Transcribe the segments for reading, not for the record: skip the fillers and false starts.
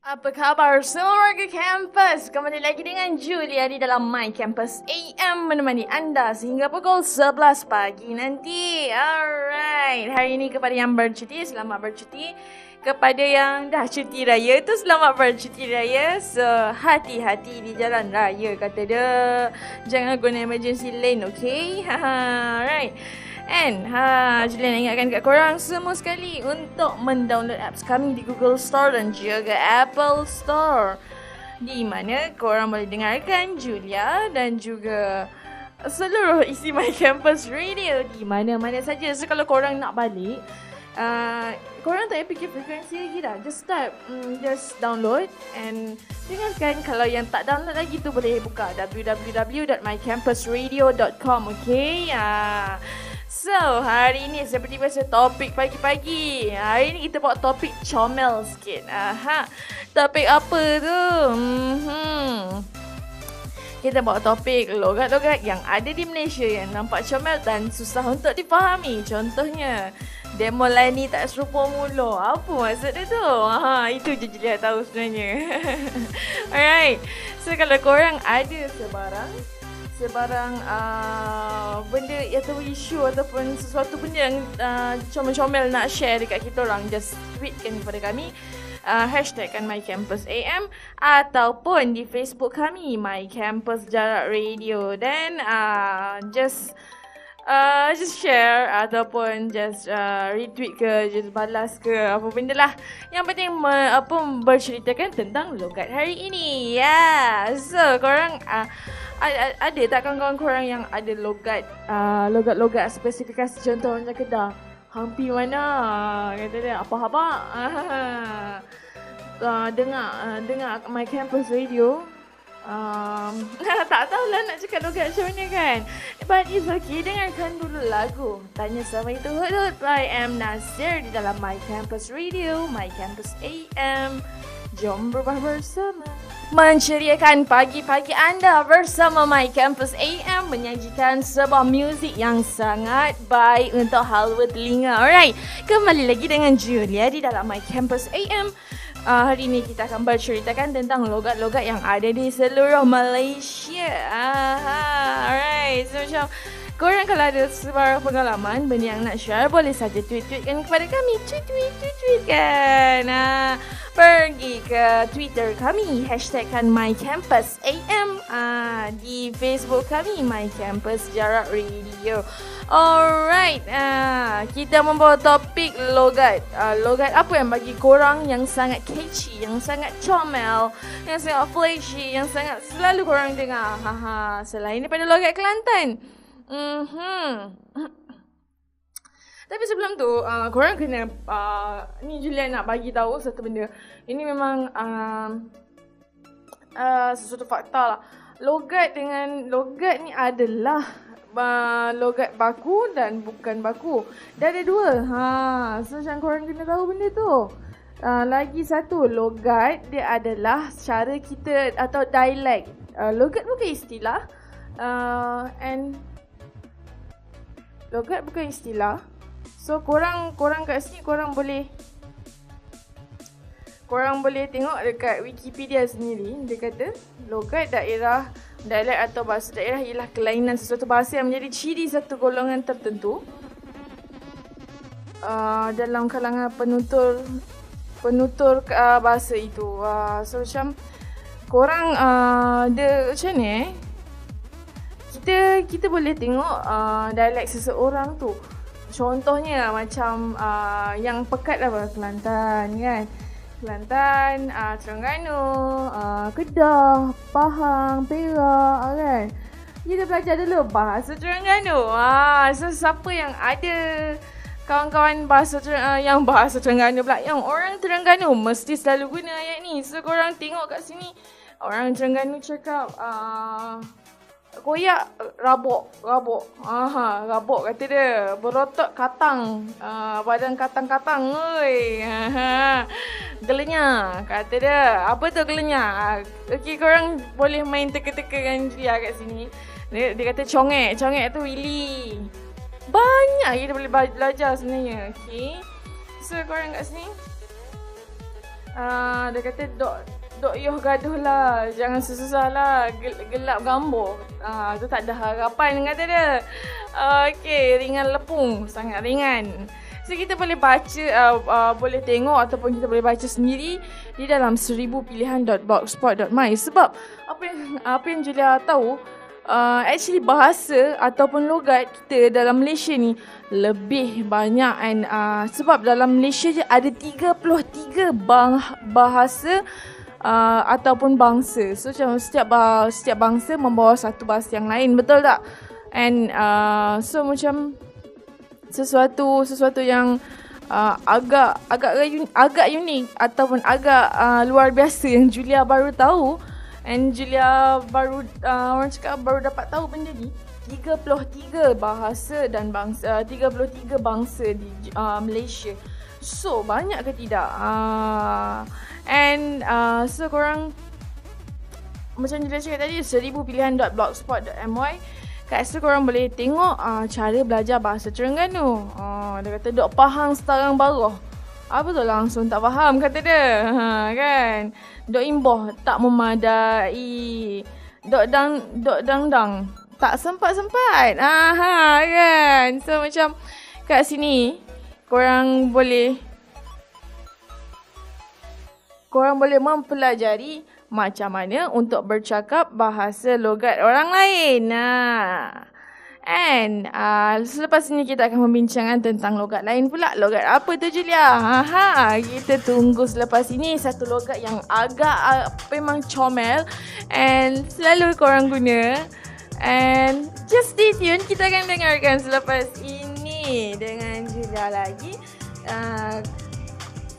Apa khabar semua warga kampus? Kembali lagi dengan Julia di dalam My Campus AM menemani anda sehingga pukul 11 pagi nanti. Alright, hari ini kepada yang bercuti, selamat bercuti. Kepada yang dah cuti raya tu, selamat bercuti raya. So, hati-hati di jalan raya kata dia. Jangan guna emergency lane, okay? Alright. And Julian ingatkan kat korang semua sekali untuk mendownload apps kami di Google Store dan juga Apple Store, di mana korang boleh dengarkan Julia dan juga seluruh isi My Campus Radio di mana-mana saja. So kalau korang nak balik, korang tak payah fikir frekuensi lagi dah. Just download and dengarkan. Kalau yang tak download lagi tu boleh buka www.mycampusradio.com. Okay. So, hari ni seperti biasa topik pagi-pagi. Hari ni kita bawa topik comel sikit. Topik apa tu? Kita bawa topik logat-logat yang ada di Malaysia yang nampak comel dan susah untuk dipahami. Contohnya, demo lain ni tak serupa mulu. Apa maksud dia tu? Itu je Julia tahu sebenarnya. Alright. So, kalau korang ada sebarang benda atau isu ataupun sesuatu benda yang comel-comel nak share dekat kita orang, just tweetkan kepada kami, hashtagkan MyCampusAM ataupun di Facebook kami My Campus Jarak Radio, dan just share ataupun just retweet ke, just balas ke, apa benda lah. Yang penting berceritakan tentang logat hari ini. So korang ada tak kawan-kawan korang yang ada logat spesifikasi, contoh macam Kedah, hampi mana kata dia, apa khabar, dengar My Campus Radio. Tak tahulah nak cakap logat macam mana kan. But it's okay, dengarkan dulu lagu Tanya Sama Itu Hudud by M. Nasir di dalam My Campus Radio, My Campus AM. Jom berubah bersama, menceriakan pagi-pagi anda bersama My Campus AM, menyajikan sebuah muzik yang sangat baik untuk halwa telinga. Alright, kembali lagi dengan Julia di dalam My Campus AM. Hari ini kita akan berceritakan tentang logat-logat yang ada di seluruh Malaysia. Alright, so macam korang kalau ada sebarang pengalaman, benda yang nak share, boleh saja tweet-tweetkan kepada kami. Tweet kan. Pergi ke Twitter kami, hashtagkan MyCampusAM. Di Facebook kami, My Campus Jarak Radio. Alright, kita membawa topik logat. Logat apa yang bagi korang yang sangat catchy, yang sangat comel, yang sangat flashy, yang sangat selalu korang dengar. Selain daripada logat Kelantan. Tapi sebelum tu, korang kena ni Julia nak bagi tahu satu benda. Ini memang sesuatu fakta lah. Logat ni adalah logat baku dan bukan baku. Dah ada dua. So macam korang kena tahu benda tu. Lagi satu, logat dia adalah cara kita atau dialek. Logat bukan istilah. Logat bukan istilah. So korang kat sini korang boleh tengok dekat Wikipedia sendiri. Dia kata logat daerah, dialek atau bahasa daerah ialah kelainan sesuatu bahasa yang menjadi ciri satu golongan tertentu dalam kalangan penutur bahasa itu. So macam korang dia macam ni kita boleh tengok dialek seseorang tu. Contohnya macam yang pekat lah, Kelantan kan. Kelantan, Terengganu, Kedah, Pahang, Perak kan. Kita belajar dulu bahasa Terengganu. So siapa yang ada kawan-kawan yang bahasa Terengganu pula, yang orang Terengganu mesti selalu guna ayat ni. So korang tengok kat sini, orang Terengganu cakap koyak rabok. Rabok kata dia. Berotot katang. Badan katang-katang. Gelenya kata dia. Apa tu gelenya? Okey, korang boleh main teka-teka dengan Julia kat sini. Dia kata congek. Congek tu Willy. Banyak kita boleh belajar sebenarnya. Okey. So korang kat sini Dia kata dok yoh gaduh lah, jangan susah lah, gelap gambar. Tu tak ada harapan kata dia. Okey, ringan lepung, sangat ringan. So kita boleh baca, boleh tengok ataupun kita boleh baca sendiri di dalam 1000pilihan.blogspot.my. Sebab apa yang Julia tahu, actually bahasa ataupun logat kita dalam Malaysia ni lebih banyak, and sebab dalam Malaysia je ada 33 bahasa ataupun bangsa. So macam setiap bangsa membawa satu bahasa yang lain, betul tak? And so macam sesuatu yang agak unik ataupun agak luar biasa yang Julia baru tahu, and Julia baru orang cakap baru dapat tahu benda ni. 33 bahasa dan bangsa, 33 bangsa di Malaysia. So banyak ke tidak? So korang macam Julia cakap tadi, 1000pilihan.blogspot.my. Kat situ korang boleh tengok cara belajar bahasa Terengganu. Dia kata dok faham sekarang baru. Apa tu langsung tak faham kata dia. Kan? Dok imboh tak memadai. Dok dang tak sempat. Kan? So macam kat sini korang boleh mempelajari macam mana untuk bercakap bahasa logat orang lain. And selepas ini kita akan membincangkan tentang logat lain pula. Logat apa tu Julia? Kita tunggu selepas ini satu logat yang agak memang comel and selalu korang guna. And just stay tune, kita akan dengarkan selepas ini dengan Julia lagi.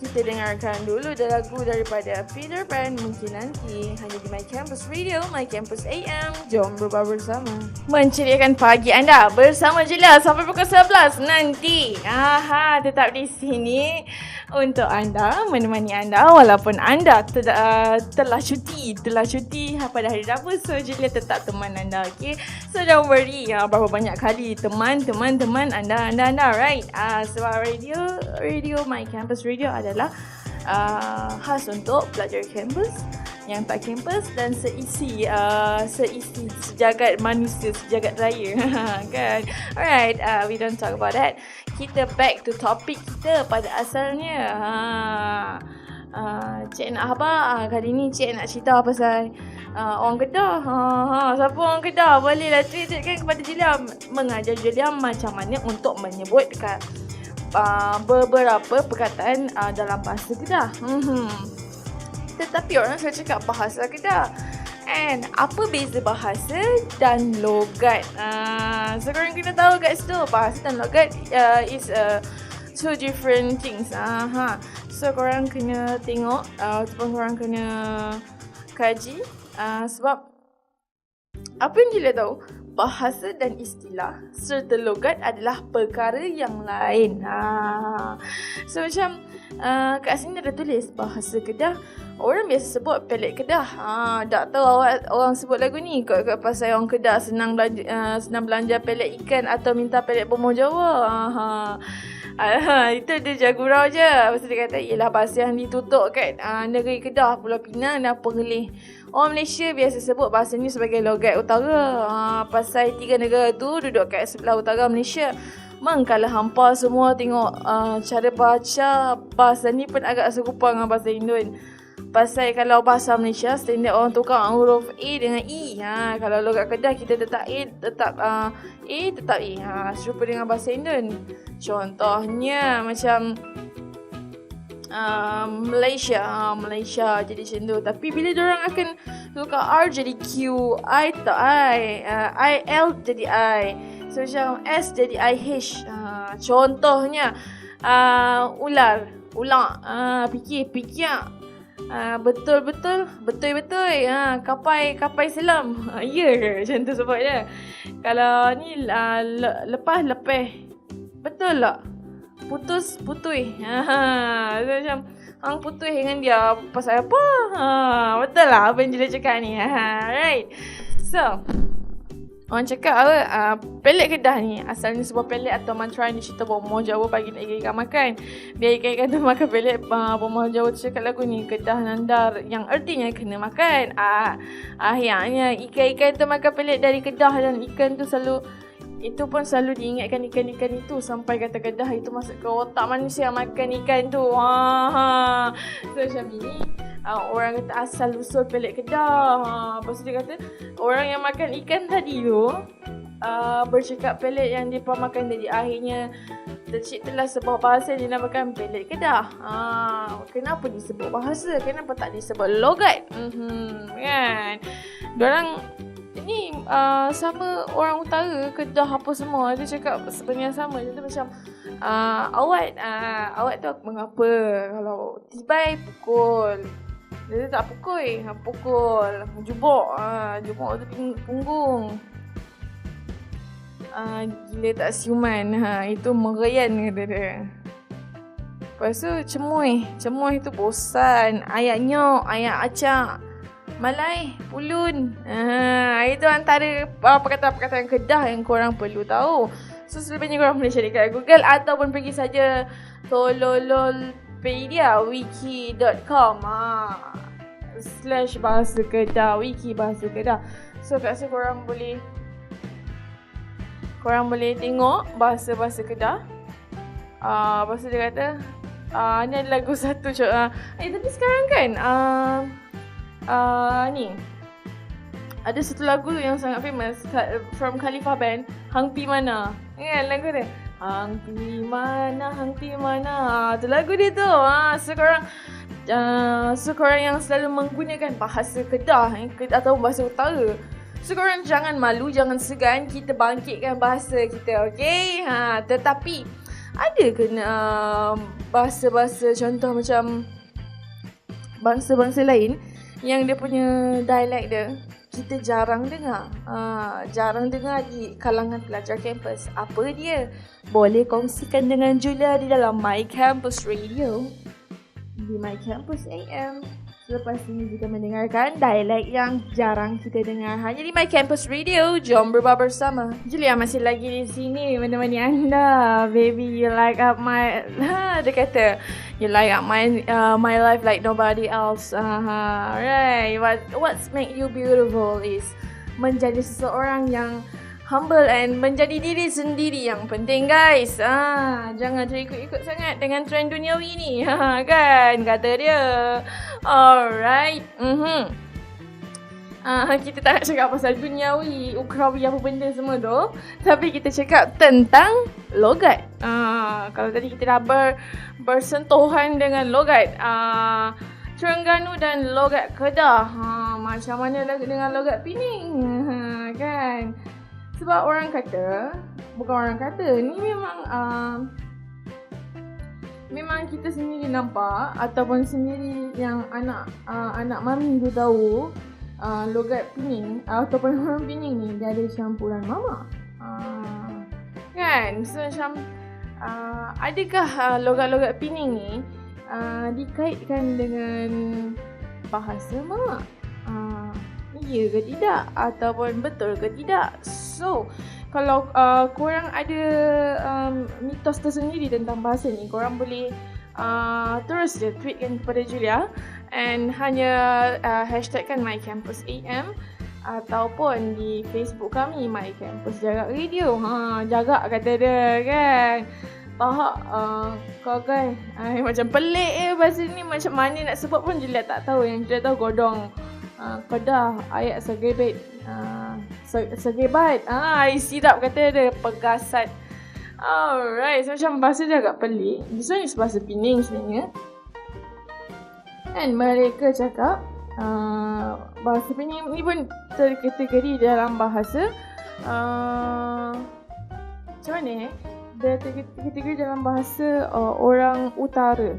Kita dengarkan dulu lagu daripada Peter Pan mungkin nanti, hanya di My Campus Radio, My Campus AM. Jom berubah bersama, menceriakan pagi anda bersama Julia sampai pukul 11 nanti. Tetap di sini untuk anda, menemani anda walaupun anda telah cuti pada hari Rabu. So Julia tetap teman anda, okay? So don't worry, berapa banyak kali teman anda, right? Sebab radio My Campus Radio adalah khas untuk pelajar kampus, yang tak kampus dan seisi sejagat manusia, sejagat raya. Kan? Alright, we don't talk about that. Kita back to topik kita pada asalnya. Cik nak apa? Kali ni Cik nak cerita pasal orang Kedah. Siapa orang Kedah? Bolehlah ceritakan kepada Julia, mengajar Julia macam mana untuk menyebut dekat beberapa perkataan dalam bahasa Kedah. Tetapi orang selalu cakap bahasa Kedah. And apa beza bahasa dan logat? So korang kena tahu kat situ, bahasa dan logat is two different things. So korang kena tengok ataupun korang kena kaji, sebab apa yang Julia tahu, bahasa dan istilah serta logat adalah perkara yang lain. So macam kat sini ada tulis bahasa Kedah, orang biasa sebut pelet Kedah. Tak tahu orang sebut lagu ni kot pasal orang Kedah senang belanja pelet ikan atau minta pelet bomoh Jawa. Itu dia jagurau je. Pasal dia kata ialah bahasa yang ditutup kat negeri Kedah, Pulau Pinang dan Perlis. Orang Malaysia biasa sebut bahasa ni sebagai logat utara. Pasal 3 negara tu duduk kat sebelah utara Malaysia. Kalau hampa semua tengok cara baca bahasa ni pun agak serupa dengan bahasa Indon. Pasal kalau bahasa Malaysia standard orang tukar huruf A dengan E. Kalau logat Kedah kita tetap A, tetap E. Serupa dengan bahasa Indon. Contohnya macam Malaysia jadi macam tu. Tapi bila diorang akan tukar R jadi Q, I tak I, L jadi I. So macam S jadi IH. Contohnya ular, fikir. Betul. Kapai selam. Ya ke? Macam tu sebab dia. Kalau ni lepas. Betul tak? Putui. So macam hang putui dengan dia pasal apa? Betul lah apa yang dia cakap ni. Right. So Orang cakap apa, pelet Kedah ni asalnya sebuah pelet atau mantra yang dicerita Bomoh Jawa bagi nak ikan makan. Biar ikan tu makan pelet, Bomoh Jawa tu cakap lagu ni, Kedah Nandar, yang artinya kena makan. Akhirnya ikan-ikan tu makan pelet dari Kedah, dan ikan tu selalu, itu pun selalu diingatkan ikan-ikan itu sampai kata Kedah itu masuk ke otak manusia makan ikan tu. So macam ni, orang kata asal usul pelet Kedah. Lepas tu dia kata orang yang makan ikan tadi tu bercakap pelet yang dia makan tadi. Akhirnya terciptalah sebuah bahasa yang dinamakan pelet Kedah. Kenapa disebut bahasa? Kenapa tak disebut logat? Kan? Diorang ni sama orang utara, Kedah apa semua, dia cakap sebenarnya sama. Dia macam awat tu mengapa, kalau tibai pukul, dia tak pukul, jubuk, jubuk tu punggung, gila tak siuman, itu merayan kata dia. Lepas tu cemuih tu bosan, ayak nyok, ayak acak, malai, pulun. Itu antara perkataan-perkataan Kedah yang korang perlu tahu. So selebihnya korang boleh cari kat Google ataupun pergi saja Tolololpedia wiki.com / bahasa Kedah, wiki bahasa Kedah. So kat situ korang boleh tengok bahasa-bahasa Kedah. Lepas tu dia kata ni ada lagu satu tapi sekarang kan ni ada satu lagu yang sangat famous from Khalifa Band, Hang Pi Mana. Kan lagu dia? Hang Pi Mana. Tu lagu dia tu. So korang yang selalu menggunakan bahasa Kedah atau bahasa utara, so korang jangan malu, jangan segan, kita bangkitkan bahasa kita, okey? Tetapi ada kena bahasa-bahasa contoh macam bangsa-bangsa lain yang dia punya dialek dia kita jarang dengar di kalangan pelajar kampus. Apa dia? Boleh kongsikan dengan Julia di dalam My Campus Radio di My Campus AM. Selepas ini kita mendengarkan dialek yang jarang kita dengar hanya di My Campus Radio. Jom berbual bersama. Julia masih lagi di sini menemani anda. Baby, you light up my... dia kata, you light up my life like nobody else. Right. What's make you beautiful is menjadi seseorang yang humble and menjadi diri sendiri yang penting, guys. Jangan terikut-ikut sangat dengan trend duniawi ni. Kan kata dia. Alright. Kita tak nak cakap pasal duniawi, ukrawi apa benda semua tu, tapi kita cakap tentang logat. Kalau tadi kita dah bersentuhan dengan logat Terengganu dan logat Kedah. Macam mana dengan logat Pening? Kan? Sebab bukan orang kata, ni memang kita sendiri nampak ataupun sendiri yang anak mami tu tahu logat Pening ataupun orang Pening ni dia ada campuran mama. Kan? So macam adakah logat-logat Pening ni dikaitkan dengan bahasa mak? Ya ke tidak? Ataupun betul ke tidak? So, kalau korang ada mitos tersendiri tentang bahasa ni, korang boleh terus je tweetkan kepada Julia and hanya hashtagkan MyCampusAM ataupun di Facebook kami My Campus Jarak Radio. Jarak kata dia kan. Faham? Kau kan macam pelik bahasa ni, macam mana nak sebut pun Julia tak tahu. Yang Julia tahu godong Kedah, ayat segebat. Isirap kata dia, pegasat. Alright, so macam bahasa dia agak pelik. This one is bahasa Pening sebenarnya. And mereka cakap bahasa Pening ni pun terkategori dalam bahasa macam mana dia terkategori dalam bahasa orang utara.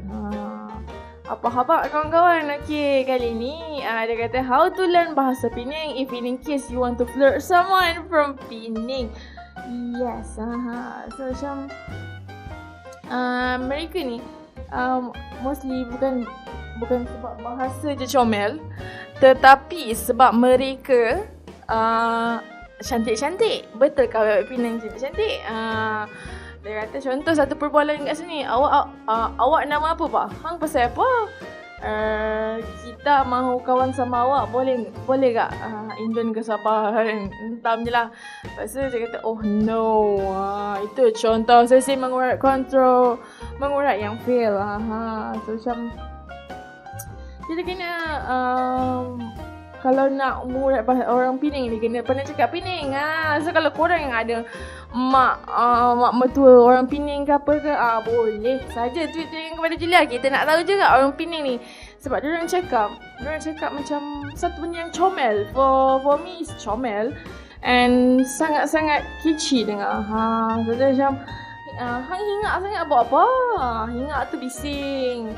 Apa khabar kawan-kawan? Okay, kali ni dia kata how to learn bahasa Pening if in case you want to flirt someone from Pening. Yes, so macam mereka ni mostly bukan sebab bahasa je comel, tetapi sebab mereka cantik-cantik. Betul ke Bebek Penang cantik-cantik? Dia kata contoh satu perbualan kat sini. Awak nama apa pak? Hang pasal apa? Kita mahu kawan sama awak, boleh tak? Indon ke Sabah kan? Entah je lah. Lepas tu dia kata, oh no. Itu contoh sesi mengurat kontrol, mengurat yang fail. So macam kita kena kalau nak mengurat orang Penang ni kena pandai cakap Penang. So kalau korang yang ada mak mertua orang Penang ke apa ke, boleh saja tweet kepada Julia. Kita nak tahu juga orang Penang ni. Sebab diorang cakap macam satu benda yang comel. For me is comel and sangat-sangat kitschy dengar. So dia macam hang hingak sangat buat apa? Hingak tu bising.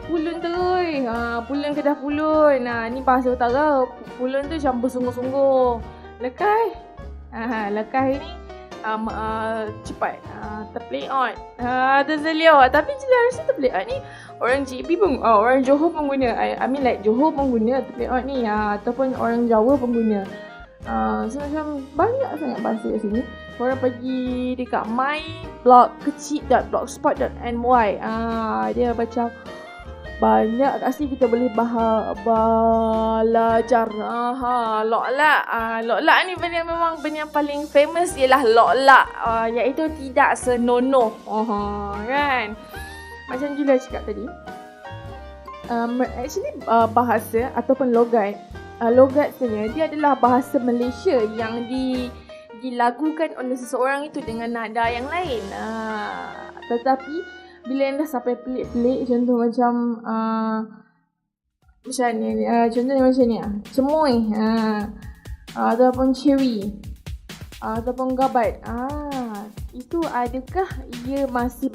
Pulun terus. Pulun kedah pulun. Ni bahasa utara. Pulun tu macam bersungguh-sungguh. Lekai. Lekai ni cepat. Terplay on. Terselia. Tapi jelas rasa terplay on ni orang JB pun, orang Johor pun guna. I mean like Johor pun guna terplay on ni. Ataupun orang Jawa pun guna. So macam banyak sangat bahasa kat sini. Korang pergi dekat myblogkecil.blogspot.my. Dia macam banyak kat sini kita boleh belajar. Loklak ni memang benda yang paling famous ialah loklak, iaitu tidak senonoh. Kan? Macam Julia cakap tadi. Actually bahasa ataupun logat sebenarnya dia adalah bahasa Malaysia yang dilagukan oleh seseorang itu dengan nada yang lain. Tetapi bila anda sampai pelik-pelik, contoh macam macam ni, contohnya macam ni, cemoy, ataupun cherry, ataupun gabat, itu adakah ia masih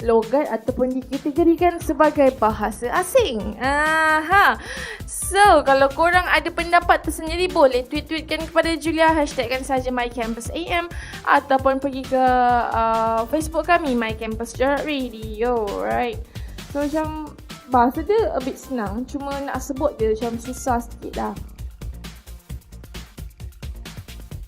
logat ataupun dikategorikan sebagai bahasa asing? So, kalau korang ada pendapat tersendiri, boleh tweet-tweetkan kepada Julia, hashtagkan saja MyCampusAM ataupun pergi ke Facebook kami, MyCampus.radio, right? So, macam bahasa dia a bit senang, cuma nak sebut dia macam susah sikit lah.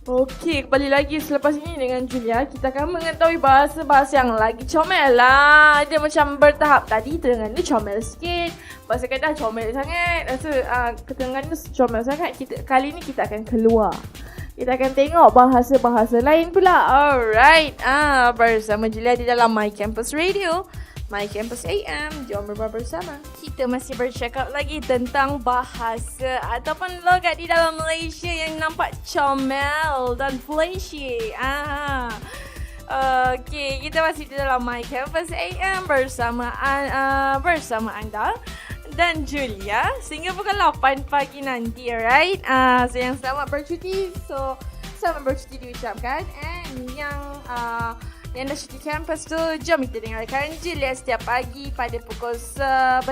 Okey, kembali lagi selepas ini dengan Julia. Kita akan mengetahui bahasa-bahasa yang lagi comel lah. Dia macam bertahap. Tadi Terengganu comel sikit, bahasa Kedah comel sangat. Rasa Terengganu comel sangat. Kali ni kita akan keluar. Kita akan tengok bahasa-bahasa lain pula. Alright. Bersama Julia di dalam My Campus Radio, My Campus AM. Jom bersama. Kita masih bercakap lagi tentang bahasa ataupun logat di dalam Malaysia yang nampak comel dan flashy. Okay, kita masih di dalam My Campus AM bersama anda dan Julia sehingga pukul 8 pagi nanti, alright? So yang selamat bercuti, selamat bercuti diucapkan. And yang dah cuti kampus tu, jom kita dengarkan Julia setiap pagi pada pukul 11.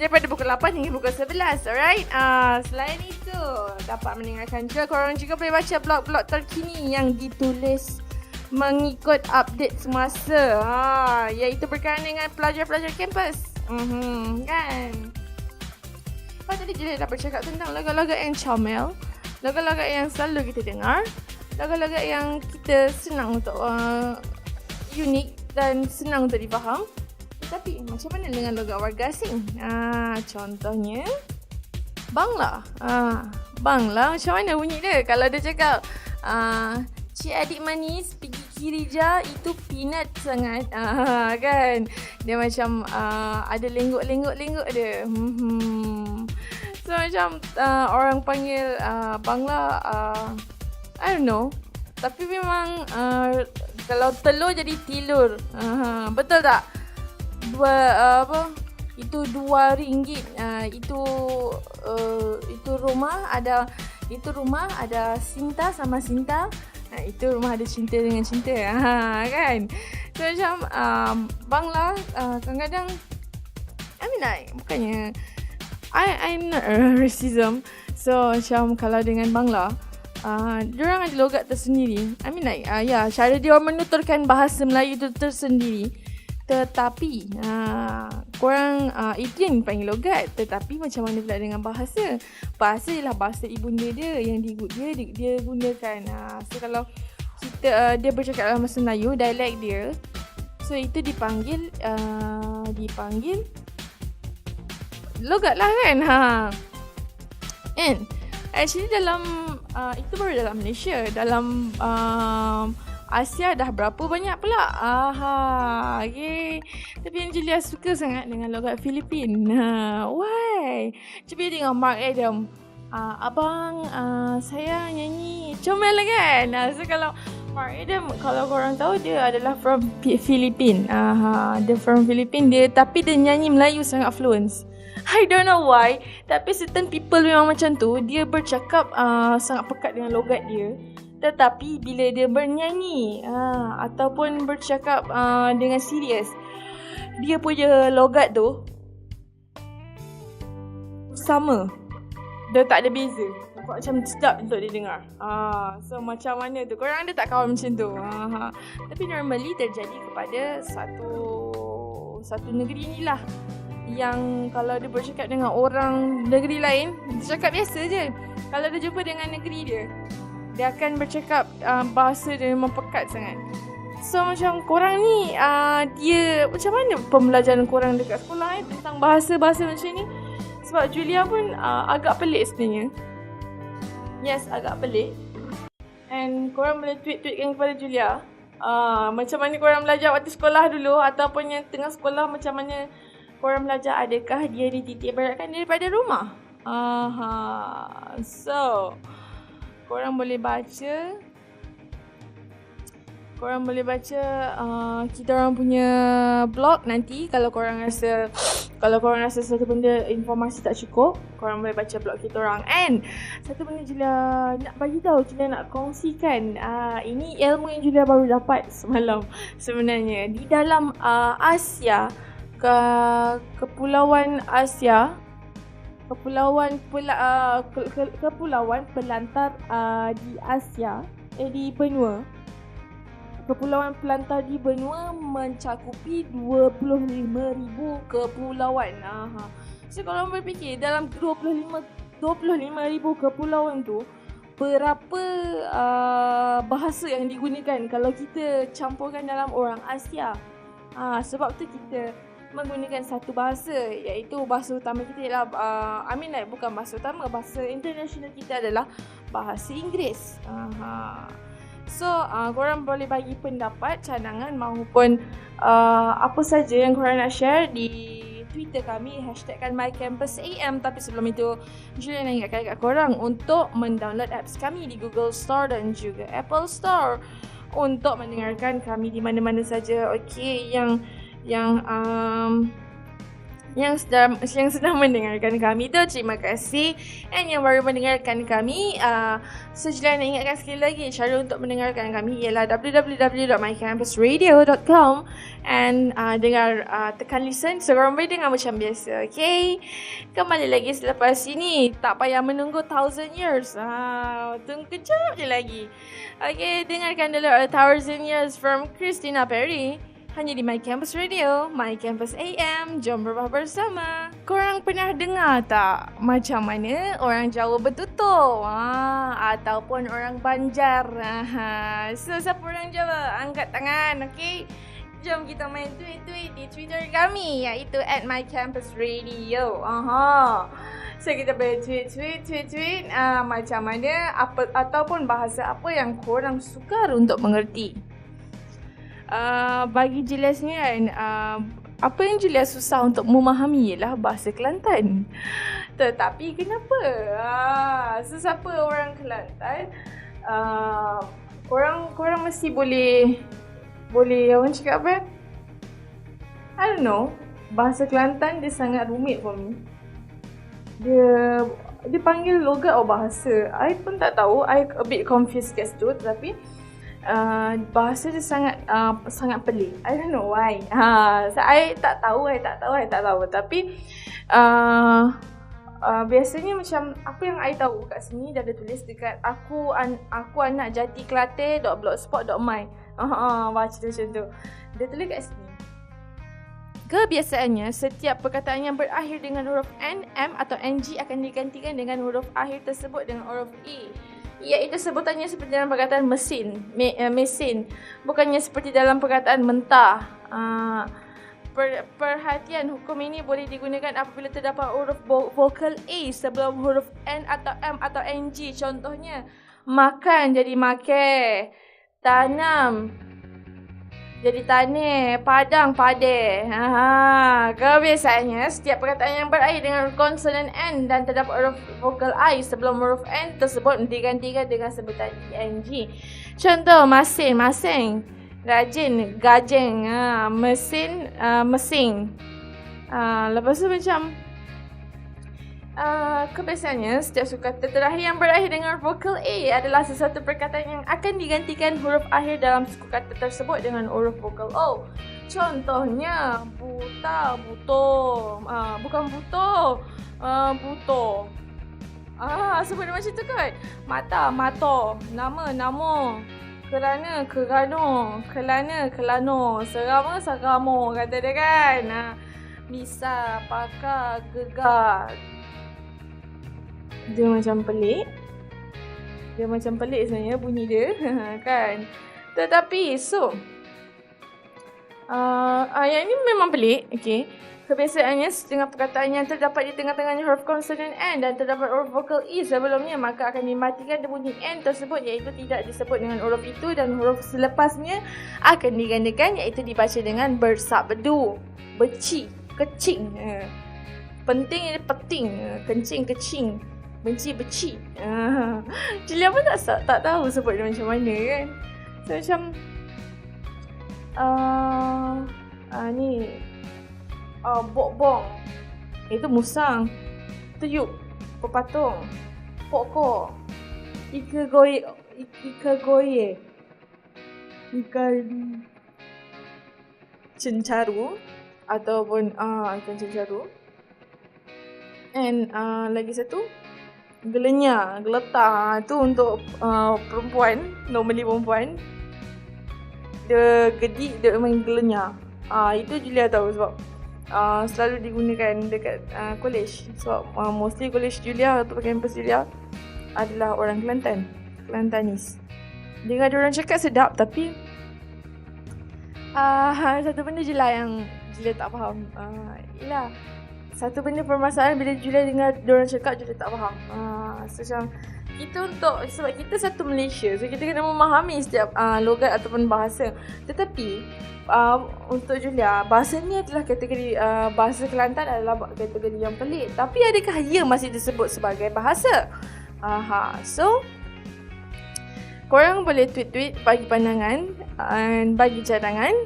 Daripada pukul 8 hingga pukul 11, alright? Selain itu, dapat mendengarkan juga. Korang juga boleh baca blog-blog terkini yang ditulis mengikut update semasa, iaitu berkaitan dengan pelajar-pelajar kampus. Kan? Tadi Julia dah bercakap tentang logat-logat yang comel, logat-logat yang selalu kita dengar, logat-logat yang kita senang untuk unik dan senang untuk difaham. Tapi macam mana dengan logat warga asing? Contohnya Bangla. Bangla macam mana bunyi dia? Kalau dia cakap cik adik manis pergi kiri je, itu peanut sangat. Kan? Dia macam ada lenggok-lenggok dia. So macam orang panggil Bangla, I don't know. Tapi memang kalau telur jadi tilur. Betul tak? Itu RM2. Itu rumah ada Sinta sama Sinta. Itu rumah ada cinta dengan cinta. Kan? So macam Bangla kadang-kadang bukannya I'm not racism. So macam kalau dengan Bangla, diorang ada logat tersendiri. cara dia orang menuturkan bahasa Melayu itu tersendiri. Tetapi korang itu yang dipanggil logat. Tetapi macam mana pula dengan bahasa? Bahasa ialah bahasa ibunda dia yang dia gunakan. So kalau kita dia bercakap dalam bahasa Melayu, dialek dia, so itu dipanggil logat lah kan. And actually dalam itu baru dalam Malaysia. Dalam Asia dah berapa banyak pula. Okay. Tapi yang Julia suka sangat dengan logat Filipin. Why? Cuba tengok Mark Adam. Abang, saya nyanyi comel lah kan. So kalau Mark Adam, kalau korang tahu, dia adalah from Filipin. Dia from Filipin dia, tapi dia nyanyi Melayu sangat fluent. I don't know why, tapi certain people memang macam tu. Dia bercakap sangat pekat dengan logat dia. Tetapi bila dia bernyanyi ataupun bercakap dengan serius, dia punya logat tu sama. Dia tak ada beza. Nampak macam sedap untuk didengar. So macam mana tu? Korang ada tak kawan macam tu? Tapi normally terjadi kepada satu negeri ni lah, yang kalau dia bercakap dengan orang negeri lain, dia cakap biasa je. Kalau dia jumpa dengan negeri dia akan bercakap bahasa dia memang pekat sangat. So macam korang ni, dia macam mana pembelajaran korang dekat sekolah tentang bahasa-bahasa macam ni? Sebab Julia pun agak pelik sebenarnya. Yes, agak pelik. And korang boleh tweet-tweetkan kepada Julia macam mana korang belajar waktu sekolah dulu, ataupun yang tengah sekolah macam mana korang belajar. Adakah dia dititik beratkan daripada rumah? So korang boleh baca kita orang punya blog nanti. Kalau korang rasa satu benda informasi tak cukup, korang boleh baca blog kita orang. And satu benda Julia nak bagi tahu, Julia nak kongsikan, ini ilmu yang Julia baru dapat semalam sebenarnya. Di dalam Asia, kepulauan Asia, kepulauan pelantar di Asia, di benua. Kepulauan pelantar di benua mencakupi 25,000 kepulauan. So kalau berfikir dalam 25,000 kepulauan tu, berapa bahasa yang digunakan kalau kita campurkan dalam orang Asia. Sebab tu kita menggunakan satu bahasa, iaitu bahasa utama kita ialah bukan bahasa utama, bahasa international kita adalah bahasa Inggeris. So korang boleh bagi pendapat, cadangan maupun apa saja yang korang nak share di Twitter kami, hashtagkan MyCampusAM. Tapi sebelum itu, Julia nak ingatkan kat korang untuk mendownload apps kami di Google Store dan juga Apple Store untuk mendengarkan kami di mana-mana saja. Okay, yang sedang mendengarkan kami tu, terima kasih. And yang baru mendengarkan kami, Julia nak ingatkan sekali lagi, cara untuk mendengarkan kami ialah www.mycampusradio.com and tekan listen, so korang boleh dengar macam biasa. Okay, kembali lagi selepas ini. Tak payah menunggu 1,000 years, tunggu kejap je lagi. Okay, dengarkan dulu A 1,000 Years from Christina Perri, hanya di My Campus Radio, My Campus AM. Jom berbah bersama. Korang pernah dengar tak macam mana orang Jawa bertutur? Ataupun orang Banjar? So, siapa orang Jawa? Angkat tangan, okay? Jom kita main tweet-tweet di Twitter kami, iaitu @mycampusradio. So, kita boleh tweet macam mana ataupun bahasa apa yang korang sukar untuk mengerti. Bagi jelasnya kan, apa yang jelas susah untuk memahami ialah bahasa Kelantan. Tetapi kenapa? Sesiapa orang Kelantan, korang mesti boleh orang cakap apa? I don't know. Bahasa Kelantan dia sangat rumit for me. Dia panggil logat atau bahasa. I pun tak tahu. I a bit confused kat situ. Tetapi bahasa dia sangat pelik. I don't know why. So I tak tahu. Tapi biasanya macam apa yang I tahu kat sini, dah ada tulis dekat aku anak Jati Kelate.blogspot.my. Baca macam tu. Dia tulis kat sini. Kebiasaannya, setiap perkataan yang berakhir dengan huruf N, M atau NG akan digantikan dengan huruf akhir tersebut dengan huruf E. Iaitu sebutannya seperti dalam perkataan mesin, mesin. Bukannya seperti dalam perkataan mentah. Perhatian, hukum ini boleh digunakan apabila terdapat huruf vokal A sebelum huruf N atau M atau NG. Contohnya, makan jadi make, tanam jadi tane, padang pade. Kebiasaannya, setiap perkataan yang berakhir dengan konsonan N dan terdapat huruf vokal I sebelum huruf N tersebut digantikan dengan sebutan ING. Contoh, masin, masing. Rajin, gajeng. Mesin, mesing. Lepas tu macam kebiasaannya, setiap sukata terakhir yang berakhir dengan vokal A adalah sesuatu perkataan yang akan digantikan huruf akhir dalam sukata tersebut dengan huruf vokal O. Contohnya, buta, buto. Bukan buto, buto. Sebut macam tu kan. Mata, mato. Nama, namo. Kerana, kerano. Kelana, kelano. Serama, seramo. Kata dia kan. Bisa, pakar, gegar. Dia macam pelik. Dia macam pelik sebenarnya bunyi dia. Kan. Tetapi, yang ini memang pelik. Okay. Kebiasaannya, setengah perkataan yang terdapat di tengah-tengahnya huruf konsonan N dan terdapat huruf vokal E sebelumnya, maka akan dimatikan bunyi N tersebut, iaitu tidak disebut dengan huruf itu, dan huruf selepasnya akan digandakan, iaitu dibaca dengan bersabdu. Beci, kecing. Penting ini peting. Kencing, kecing. Benci, beci. Julia pun tak tahu sebut dia macam mana kan. So macam ni bok-bong, itu musang. Tuyuk, pepatung. Pokok, ika goye, ikan cencaru ataupun ikan cencaru. And lagi satu, gelenyar, geletar. Tu untuk perempuan, normally perempuan. Dia gedik, dia main gelenyar. Itu Julia tahu sebab selalu digunakan dekat college. Sebab mostly college Julia atau kampus Julia adalah orang Kelantan, Kelantanis. Dengar diorang cakap sedap, tapi satu benda je lah yang Julia tak faham. Yelah, satu benda permasalahan bila Julia dengar diorang cakap, Julia tak faham. So macam kita sebab kita satu Malaysia, so kita kena memahami setiap logat ataupun bahasa. Tetapi untuk Julia, bahasa ni adalah kategori bahasa Kelantan adalah kategori yang pelik. Tapi adakah ia masih disebut sebagai bahasa? So korang boleh tweet-tweet bagi pandangan, bagi cadangan,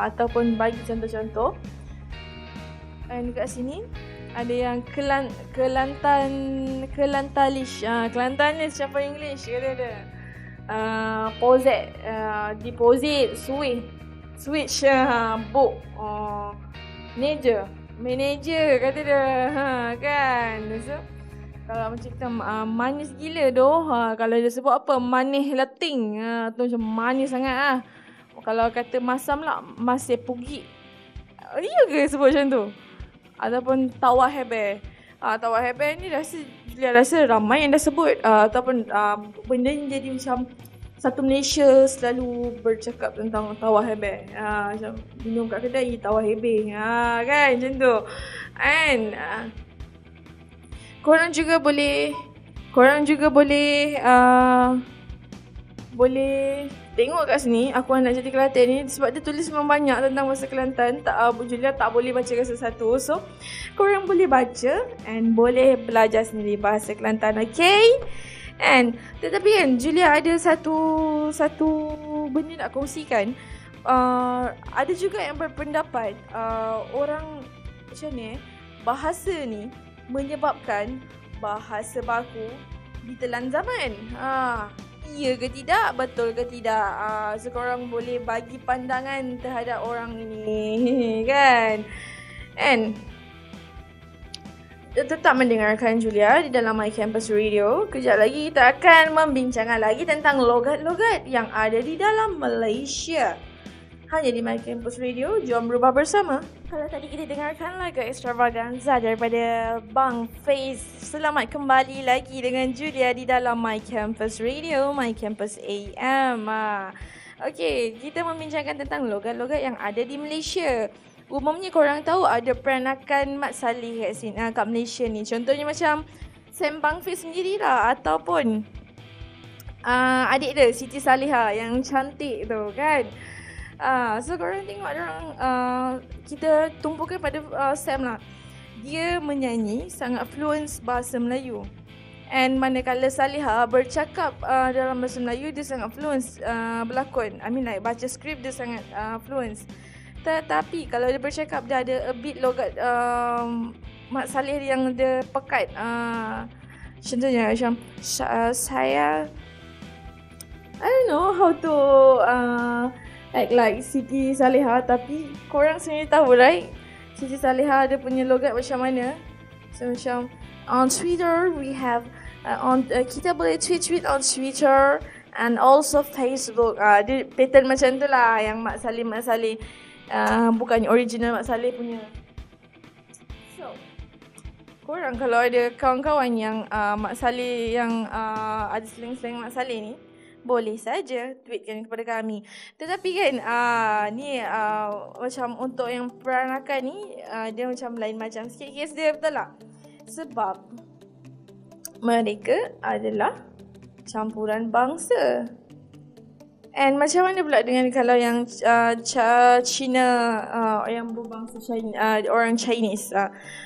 ataupun bagi contoh-contoh. Dan dekat sini ada yang Kelantalish. Kelantanis siapa English kata dia. Poset, deposit, switch, book, manager kata dia. Kan. So, kalau macam kita manis gila doh. Kalau dia sebut apa, manis lating. Tu macam manis sangat . Kalau kata masam lah, masih pugi. Iya ke sebut macam tu? Ataupun tawar hebe. Tawar hebe ni rasa ramai yang dah sebut. Ataupun benda ni jadi macam satu Malaysia selalu bercakap tentang tawar hebe. Macam minum kat kedai tawar hebe. Kan macam tu. And korang juga boleh tengok kat sini. Aku nak jadi Kelantan ni sebab dia tulis memang banyak tentang bahasa Kelantan. Julia tak boleh baca satu-satu. So korang boleh baca and boleh belajar sendiri bahasa Kelantan. Okay. And tetapi kan Julia ada satu benda nak kongsikan. Ada juga yang berpendapat orang macam ni, bahasa ni menyebabkan bahasa baku ditelan zaman. Ya ke tidak? Betul ke tidak? So korang boleh bagi pandangan terhadap orang ini. Kan? And tetap mendengarkan Julia di dalam My Campus Radio. Kejap lagi kita akan membincangkan lagi tentang logat-logat yang ada di dalam Malaysia. Hanya di My Campus Radio. Jom berubah bersama. Kalau tadi kita dengarkan lagu Extravaganza daripada Bang Faiz. Selamat kembali lagi dengan Julia di dalam My Campus Radio, My Campus AM. Okey, kita membincangkan tentang logat-logat yang ada di Malaysia. Umumnya korang tahu ada peranakan Mat Salleh kat sini, kat Malaysia ni. Contohnya macam Sam Bang Faiz sendirilah, ataupun adik dia Siti Saleha yang cantik tu kan. So korang tengok orang, kita tumpukan pada Sam lah. Dia menyanyi sangat fluent bahasa Melayu. And manakala Saleha bercakap dalam bahasa Melayu, dia sangat fluent berlakon. I mean like baca skrip dia sangat fluent. Tetapi kalau dia bercakap, dia ada a bit logat Mat Salleh yang dia pekat. Contohnya macam saya I don't know how to act like Siti Saleha, tapi korang sendiri tahu right, Siti Saleha dia punya logat macam mana. So macam on Twitter we have kita boleh tweet on Twitter and also Facebook. Dia pattern macam tu lah yang Mat Salleh bukannya original Mat Salleh punya. So korang kalau ada kawan-kawan yang Mat Salleh yang ada slang-slang Mat Salleh ni, boleh saja tweetkan kepada kami. Tetapi kan ni macam untuk yang peranakan ni, dia macam lain macam sikit kes dia, betul tak? Sebab mereka adalah campuran bangsa. And macam mana pula dengan kalau yang Cina, yang berbangsa China, orang Chinese,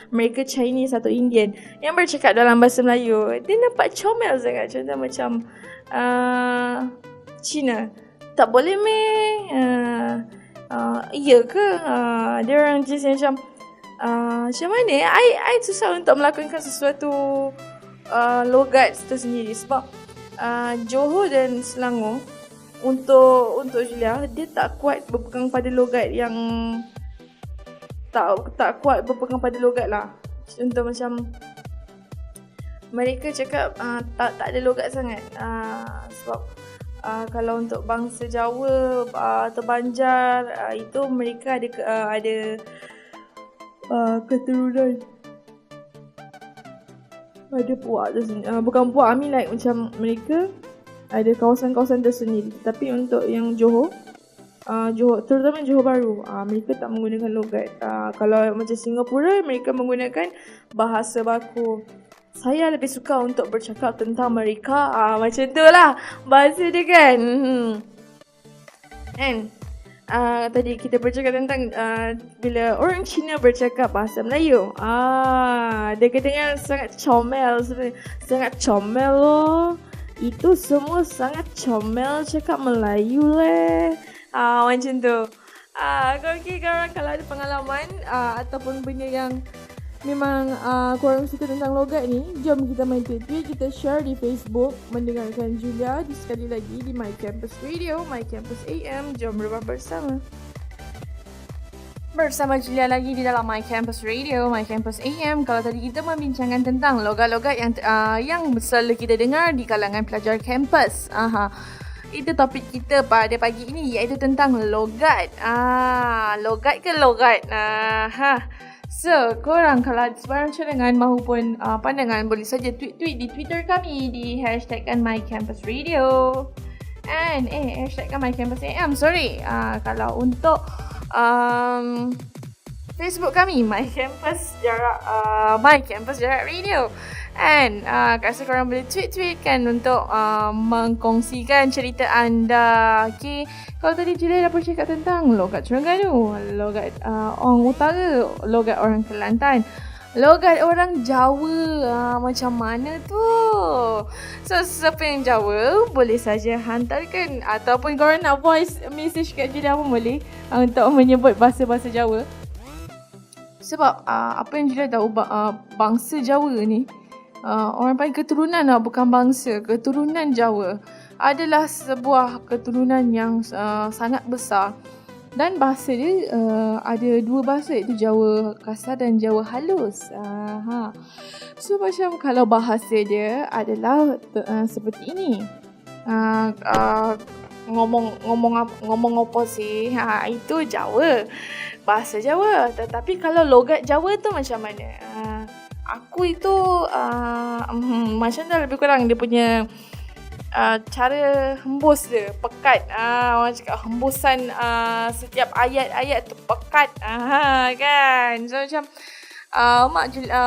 mereka Chinese atau Indian yang bercakap dalam bahasa Melayu, dia nampak comel sangat. Contoh macam Cina, tak boleh iya ke? Dia orang just macam mana I susah untuk melakonkan sesuatu logat tersendiri. Sebab Johor dan Selangor, untuk Julia, dia tak kuat berpegang pada logat yang tak kuat berpegang pada logat lah. Contoh macam mereka cakap tak ada logat sangat. Sebab kalau untuk bangsa Jawa atau Banjar, itu mereka ada keturunan, ada puak tersendiri. Bukan puak, I mean like macam mereka ada kawasan-kawasan tersendiri. Tapi untuk yang Johor, terutama Johor Bahru, mereka tak menggunakan logat. Kalau macam Singapura, mereka menggunakan bahasa baku. Saya lebih suka untuk bercakap tentang mereka. Macam tu lah bahasa dia kan. And tadi kita bercakap tentang bila orang Cina bercakap bahasa Melayu, dia kedengaran sangat comel. Sangat comel loh. Itu semua sangat comel cakap Melayu leh. Macam tu. Korang kalau ada pengalaman ataupun benda yang memang korang suka tentang logat ni, jom kita main tweet, kita share di Facebook. Mendengarkan Julia sekali lagi di My Campus Radio, My Campus AM. Jom bersama Julia lagi di dalam My Campus Radio, My Campus AM. Kalau tadi kita membincangkan tentang logat-logat yang selalu kita dengar di kalangan pelajar kampus. Itu topik kita pada pagi ini, iaitu tentang logat. Logat ke logat? So, korang kalau ada sebarang cadangan mahupun pandangan, boleh saja tweet di Twitter kami di hashtagkan My Campus Radio. And hashtagkan My Campus AM. Kalau untuk Facebook kami, My Campus Jarak Radio. And rasa korang boleh tweet kan untuk mengkongsikan cerita anda. Okay. Kalau tadi Julia dah bercakap tentang logat Terengganu, logat orang utara, logat orang Kelantan, logat orang Jawa, macam mana tu? So siapa yang Jawa boleh saja hantarkan, ataupun korang nak voice message kat Julia pun boleh untuk menyebut bahasa-bahasa Jawa. Sebab apa yang Julia tahu, bangsa Jawa ni, orang paling keturunan lah, bukan bangsa, keturunan Jawa adalah sebuah keturunan yang sangat besar. Dan bahasa dia ada dua bahasa, iaitu Jawa kasar dan Jawa halus. So macam kalau bahasa dia adalah seperti ini. Ngomong apa sih? Itu Jawa. bahasa Jawa. Tetapi kalau logat Jawa tu macam mana? Aku itu macam dah lebih kurang dia punya cara hembus dia pekat. Orang cakap hembusan setiap ayat-ayat tu pekat. Kan. So macam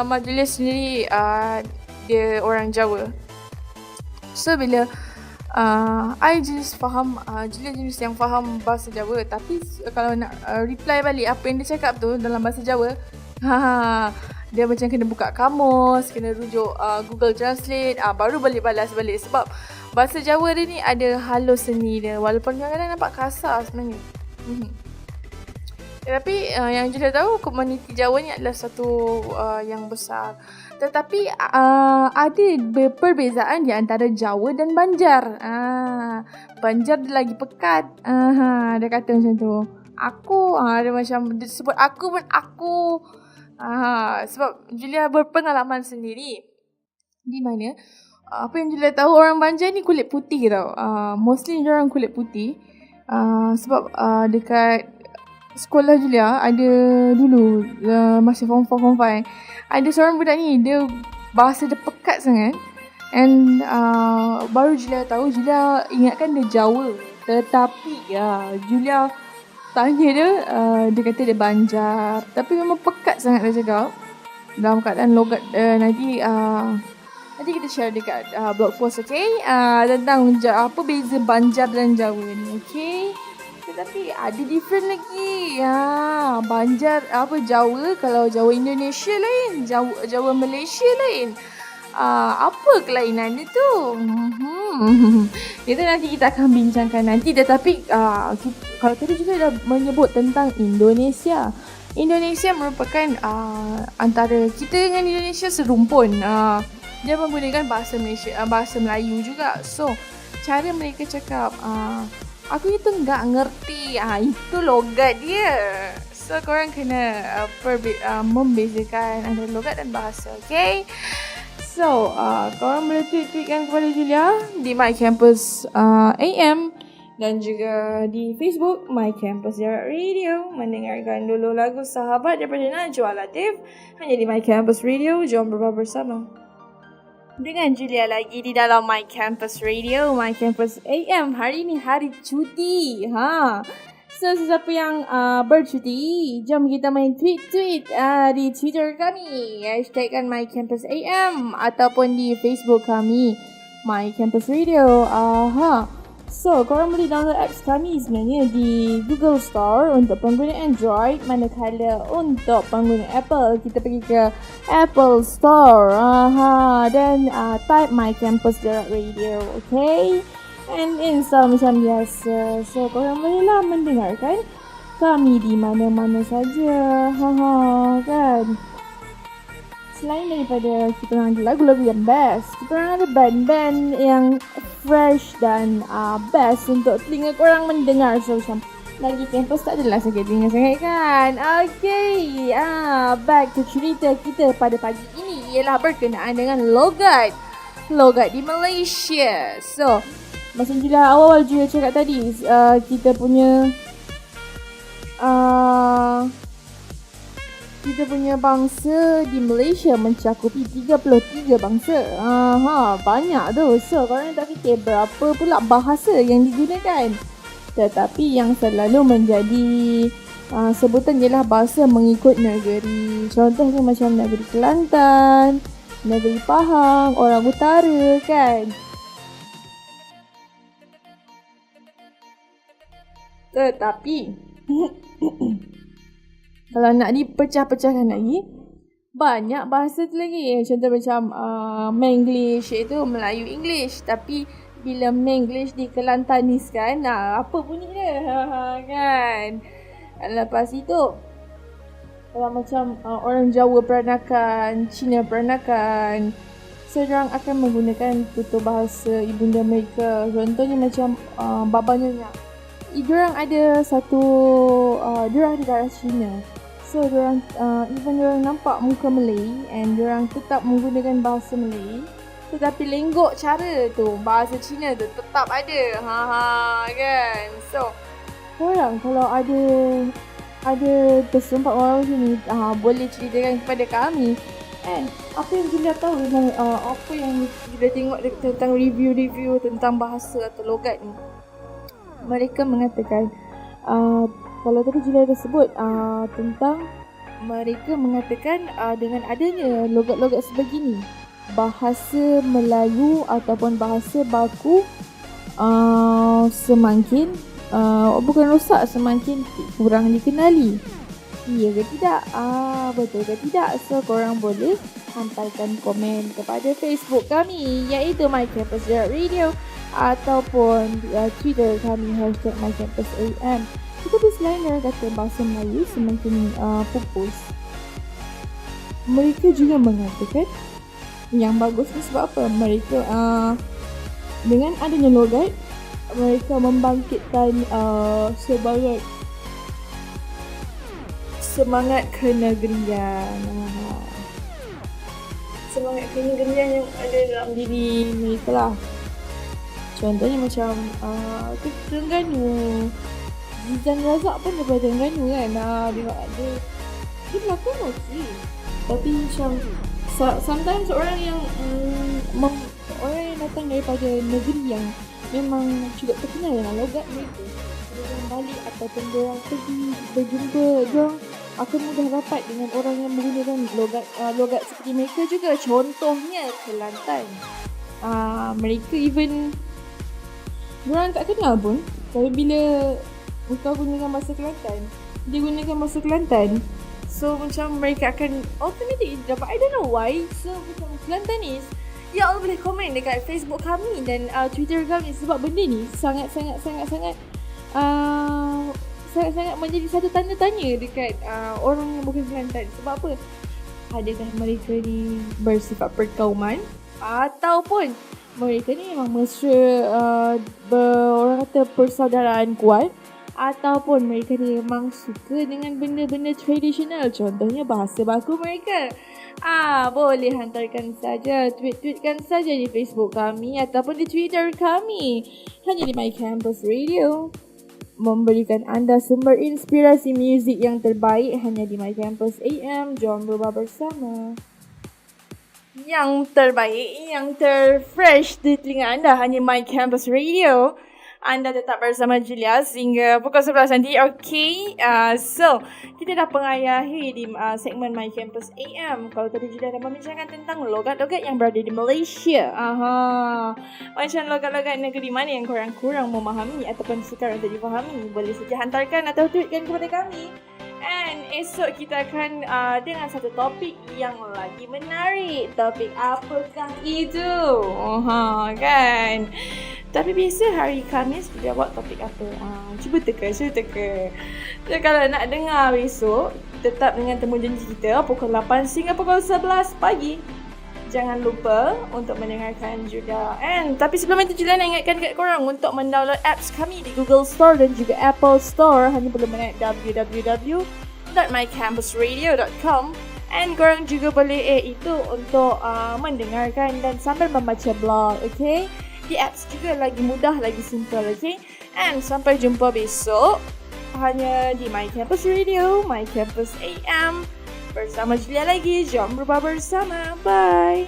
Mak Julia sendiri dia orang Jawa. So bila I jenis faham, Julia jenis yang faham bahasa Jawa. Tapi kalau nak reply balik apa yang dia cakap tu dalam bahasa Jawa, dia macam kena buka kamus, kena rujuk Google Translate, baru boleh balas balik. Sebab bahasa Jawa dia ni ada halus seni dia, walaupun kadang-kadang nampak kasar sebenarnya. Tetapi yang Julia tahu, komuniti Jawa ni adalah satu yang besar. Tetapi ada perbezaan di antara Jawa dan Banjar. Banjar dia lagi pekat. Dia kata macam tu. Aku, dia macam dia sebut aku pun aku. Sebab Julia berpengalaman sendiri. Di mana apa yang Julia tahu, orang Banjar ni kulit putih tau. Mostly dia orang kulit putih. Sebab dekat sekolah Julia ada dulu masa form 4, form 5, ada seorang budak ni, dia bahasa dia pekat sangat. And baru Julia tahu, Julia ingatkan dia Jawa. Tetapi Julia tanya dia, dia kata dia Banjar. Tapi memang pekat sangat dia cakap. Dalam keadaan logat nanti kita share dekat blog post, okay? Tentang apa beza Banjar dan Jawa ni, okay? Tetapi ada different lagi. Banjar Jawa, kalau Jawa Indonesia lain, Jawa Malaysia lain. Apa kelainan dia tu? Itu nanti kita akan bincangkan nanti. Tetapi kalau tadi juga dah menyebut tentang Indonesia. Indonesia merupakan antara kita dengan Indonesia serumpun. Dia menggunakan bahasa Malaysia, bahasa Melayu juga. So cara mereka cakap, aku itu enggak ngerti. Itu logat dia. So korang kena membezakan antara logat dan bahasa, okay? So korang boleh tweet-tweetkan kepada Julia di My Campus AM dan juga di Facebook My Campus Radio. Mendengarkan dulu lagu Sahabat daripada Najwa Latif hanya di My Campus Radio. Jom bersama dengan Julia lagi di dalam My Campus Radio, My Campus AM. Hari ni hari cuti. So sesiapa yang bercuti, jom kita main tweet-tweet di Twitter kami, hashtagkan My Campus AM, ataupun di Facebook kami My Campus Radio. So korang boleh download apps kami sebenarnya di Google Store untuk pengguna Android, manakala untuk pengguna Apple kita pergi ke Apple Store dan type My Campus Radio, okay? And install macam biasa. So korang bolehlah mendengarkan kami di mana-mana saja. Kan? Selain daripada kita orang ada lagu-lagu yang best, kita orang ada band-band yang fresh dan best untuk telinga korang mendengar. So macam lagi campus tak adalah sakit telinga sangat kan. Okay, back to cerita kita pada pagi ini ialah berkenaan dengan logat di Malaysia. So macam Julia awal-awal Julia cakap tadi, kita punya bangsa di Malaysia mencakupi 33 bangsa. Banyak tu. So korang tak fikir berapa pula bahasa yang digunakan. Tetapi yang selalu menjadi sebutan ialah bahasa mengikut negeri. Contohnya macam negeri Kelantan, negeri Pahang, orang utara kan. Tetapi kalau nak dipecah-pecahkan lagi, banyak bahasa tu lagi. Contoh macam Manglish, iaitu Melayu English. Tapi bila Manglish di Kelantaniskan, apa bunyi dia? Kan? Lepas itu, kalau macam orang Jawa Peranakan, Cina Peranakan, sedang akan menggunakan tutur bahasa ibunda mereka. Contohnya macam Baba Nyonya. Diorang ada satu, diorang ada darah Cina. So diorang, even diorang nampak muka Malay and diorang tetap menggunakan bahasa Malay, tetapi lenggok cara tu, bahasa Cina tu tetap ada. Kan. So korang kalau ada ada tersempat orang sini boleh ceritakan kepada kami kan apa yang Julia tahu tentang apa yang Julia tengok tentang review-review tentang bahasa atau logat ni. Mereka mengatakan kalau tadi Julia dah sebut tentang mereka mengatakan dengan adanya logat-logat sebegini, bahasa Melayu ataupun bahasa baku semakin bukan rosak, semakin kurang dikenali. Ya ke tidak? Betul ke tidak? So korang boleh hantarkan komen kepada Facebook kami, iaitu mycampus.radio, ataupun Twitter kami #mycampusam. Tetapi selain dari kata bahasa Melayu semakin pupus, mereka juga mengatakan yang bagus ni sebab apa? Mereka dengan adanya logat, mereka membangkitkan semangat kenegerian. Semangat kenegerian yang ada dalam diri mereka lah. Contohnya macam Terengganu. Zizan Razak pun daripada Terengganu kan. Dia berlakon okey. Tapi macam sometimes orang yang datang daripada negeri yang memang juga terkenal dengan logat mereka, diorang balik ataupun diorang pergi berjumpa, diorang akan mudah rapat dengan orang yang menggunakan logat seperti mereka juga. Contohnya Kelantan. Mereka even diorang tak kenal pun, tapi bila kau gunakan bahasa Kelantan, dia gunakan bahasa Kelantan, so macam mereka akan automatic dapat, I don't know why. So macam Kelantanis, ya Allah boleh komen dekat Facebook kami dan Twitter kami, sebab benda ni sangat-sangat menjadi satu tanda tanya dekat orang yang bukan Kelantan. Sebab apa? Adakah mereka ni bersifat perkauman, ataupun mereka ni memang mesra orang kata persaudaraan kuat, ataupun mereka ni memang suka dengan benda-benda tradisional, contohnya bahasa baku mereka. Boleh hantarkan saja, tweetkan saja di Facebook kami ataupun di Twitter kami, hanya di My Campus Radio. Memberikan anda sumber inspirasi muzik yang terbaik hanya di My Campus AM. Jom berubah bersama. Yang terbaik, yang terfresh di telinga anda hanya My Campus Radio. Anda tetap bersama Julia sehingga pukul 11 nanti. Okay, so kita dah pengayahi di segmen My Campus AM. Kalau tadi Julia dah membincangkan tentang logat-logat yang berada di Malaysia. Macam logat-logat negeri mana yang korang kurang memahami ataupun sekarang tak difahami, boleh saja hantarkan atau tweetkan kepada kami. And esok kita akan dengan satu topik yang lagi menarik. Topik apakah itu? Kan? Tapi biasa hari Khamis kita buat topik apa? Cuba teka. So kalau nak dengar besok, tetap dengan temu janji kita pukul 8 hingga pukul 11 pagi. Jangan lupa untuk mendengarkan juga. Tapi sebelum itu Julia nak ingatkan dekat korang untuk mendownload apps kami di Google Store dan juga Apple Store. Hanya perlu menaik www.mycampusradio.com. And korang juga boleh itu untuk mendengarkan dan sambil membaca blog. Okay? Di apps juga lagi mudah, lagi simple. Okay? And sampai jumpa besok hanya di My Campus Radio, My Campus AM. Bersama Julia lagi. Jom berubah bersama. Bye.